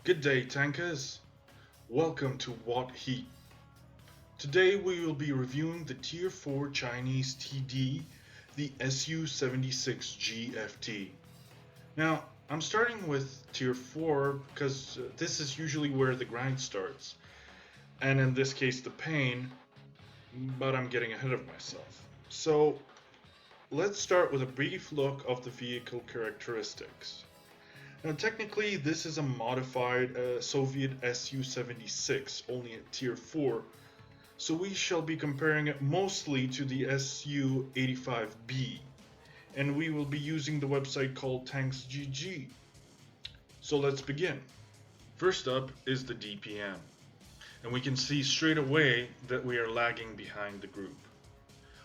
Good day, tankers. Welcome to H.E.A.T. Today we will be reviewing the Tier 4 Chinese TD, the Su-76GFT. Now, I'm starting with Tier 4 because this is usually where the grind starts, and in this case the pain, but I'm getting ahead of myself. So, let's start with a brief look of the vehicle characteristics. Now, technically, this is a modified Soviet Su-76, only at Tier 4, so we shall be comparing it mostly to the Su-85B, and we will be using the website called TanksGG. So let's begin. First up is the DPM, and we can see straight away that we are lagging behind the group.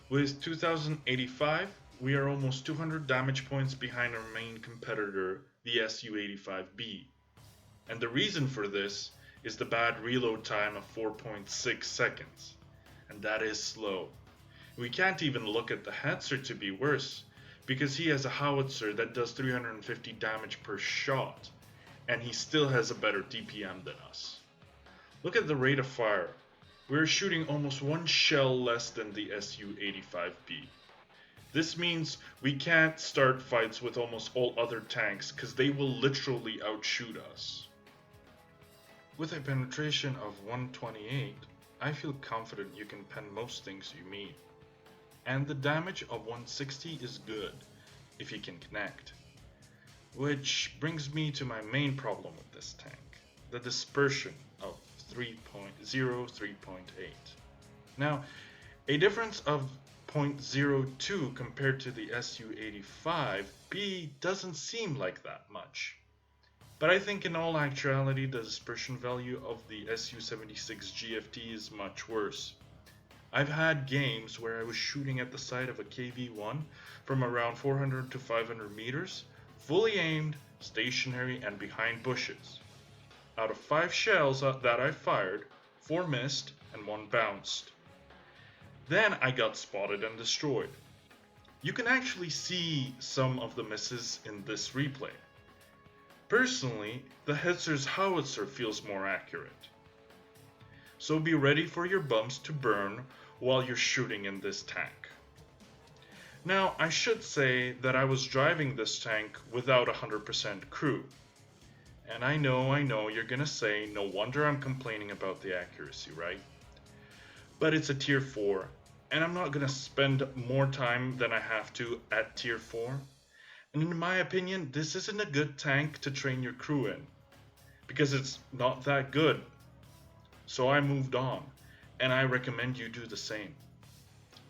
With 2085, we are almost 200 damage points behind our main competitor, the Su-85B. And the reason for this is the bad reload time of 4.6 seconds. And that is slow. We can't even look at the Hetzer to be worse, because he has a howitzer that does 350 damage per shot, and he still has a better DPM than us. Look at the rate of fire. We're shooting almost one shell less than the Su-85B. This means we can't start fights with almost all other tanks because they will literally outshoot us. With a penetration of 128, I feel confident you can pen most things you meet. And the damage of 160 is good, if you can connect. Which brings me to my main problem with this tank, the dispersion of 3.0, 3.8. Now, a difference of 0.02 compared to the Su-85B doesn't seem like that much. But I think in all actuality the dispersion value of the Su-76GFT is much worse. I've had games where I was shooting at the side of a KV-1 from around 400 to 500 meters, fully aimed, stationary, and behind bushes. Out of 5 shells that I fired, 4 missed and 1 bounced. Then I got spotted and destroyed. You can actually see some of the misses in this replay. Personally, the Hetzer's howitzer feels more accurate. So be ready for your bumps to burn while you're shooting in this tank. Now, I should say that I was driving this tank without 100% crew. And I know, you're gonna say, no wonder I'm complaining about the accuracy, right? But it's a tier 4, and I'm not gonna spend more time than I have to at tier 4. And in my opinion, this isn't a good tank to train your crew in, because it's not that good. So I moved on, and I recommend you do the same.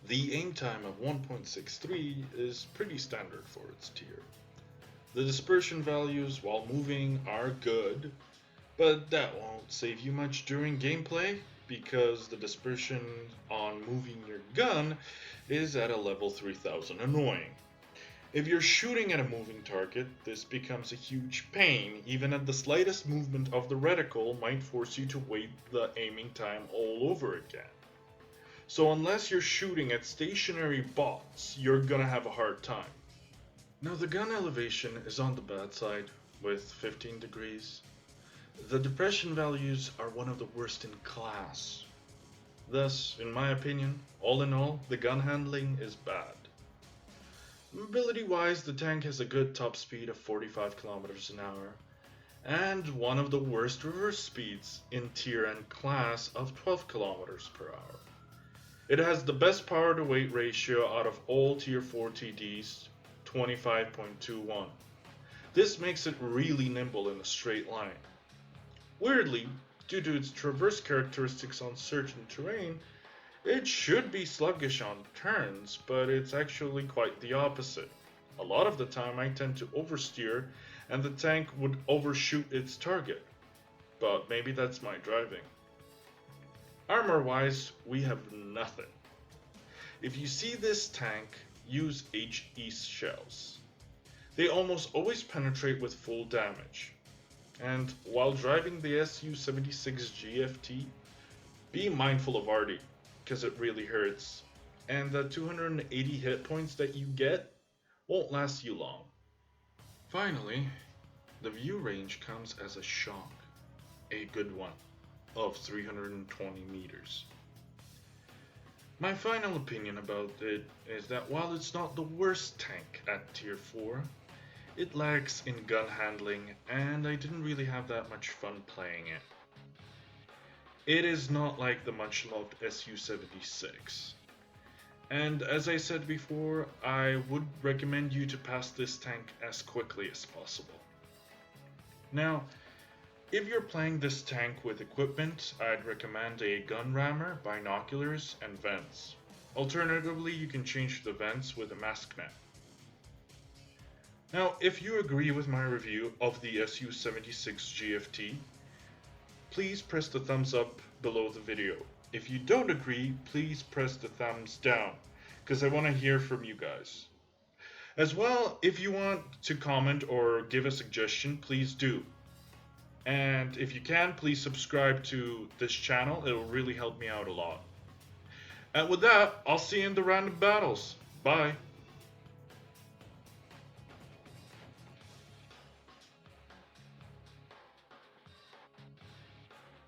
The aim time of 1.63 is pretty standard for its tier. The dispersion values while moving are good, but that won't save you much during gameplay because the dispersion on moving your gun is at a level 3000 annoying. If you're shooting at a moving target, this becomes a huge pain. Even at the slightest movement of the reticle might force you to wait the aiming time all over again. So unless you're shooting at stationary bots, you're gonna have a hard time. Now the gun elevation is on the bad side with 15 degrees. The depression values are one of the worst in class. Thus, in my opinion, all in all, the gun handling is bad. Mobility wise, the tank has a good top speed of 45 kilometers an hour, and one of the worst reverse speeds in tier and class of 12 kilometers per hour. It has the best power to weight ratio out of all tier 4 TDs, 25.21. This makes it really nimble in a straight line. Weirdly, due to its traverse characteristics on certain terrain, it should be sluggish on turns, but it's actually quite the opposite. A lot of the time I tend to oversteer and the tank would overshoot its target. But maybe that's my driving. Armor wise, we have nothing. If you see this tank, use H.E.A.T shells. They almost always penetrate with full damage. And while driving the Su-76GFT, be mindful of RD, because it really hurts, and the 280 hit points that you get won't last you long. Finally, the view range comes as a shock. a good one of 320 meters. My final opinion about it is that while it's not the worst tank at tier 4, it lacks in gun handling and I didn't really have that much fun playing it. It is not like the much loved Su-76. And as I said before, I would recommend you to pass this tank as quickly as possible. Now, if you're playing this tank with equipment, I'd recommend a gun rammer, binoculars, and vents. Alternatively, you can change the vents with a mask net. Now, if you agree with my review of the Su-76 GFT, please press the thumbs up below the video. If you don't agree, please press the thumbs down, because I want to hear from you guys. As well, if you want to comment or give a suggestion, please do. And if you can, please subscribe to this channel. It'll really help me out a lot. And with that, I'll see you in the random battles. Bye.